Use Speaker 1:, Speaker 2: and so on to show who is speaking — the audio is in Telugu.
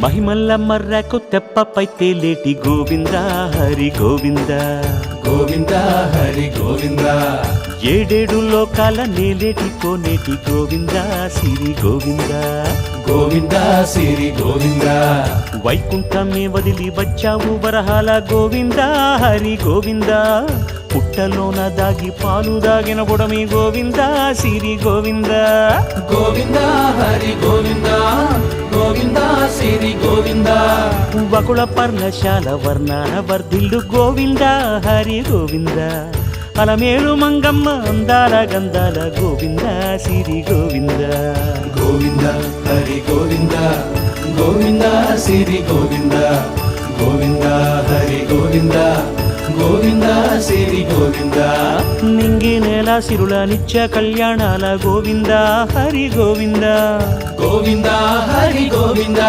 Speaker 1: మహిమల్ల మర్రకు తెప్పపై తేలేటి గోవింద హరి గోవింద
Speaker 2: గోవింద హరి గోవింద
Speaker 1: ఏడేడు లోకాల నేలేటి కోనేటి గోవింద సిరి గోవింద
Speaker 2: గోవింద సిరి గోవింద
Speaker 1: వైకుంఠమే వదిలి వచ్చావు వరహాల గోవింద హరి గోవింద పుట్టలోన దాగి పాలు దాగిన బుడమి గోవింద సిరి గోవింద
Speaker 2: గోవింద హరి గోవింద గోవింద సిరి గోవింద
Speaker 1: వకుళ పర్ణశాల వర్ణాన వర్ధిల్లు గోవింద హరి గోవింద అలమేలు మంగమ్మ అందాల గంధాల గోవింద సిరి గోవింద
Speaker 2: గోవింద హరి గోవింద గోవింద సిరి గోవింద గోవింద హరి గోవింద గోవింద సిరి గోవింద
Speaker 1: నింగి నేల సిరుల నిత్య కళ్యాణాల గోవింద హరి గోవింద
Speaker 2: గోవింద హరి గోవింద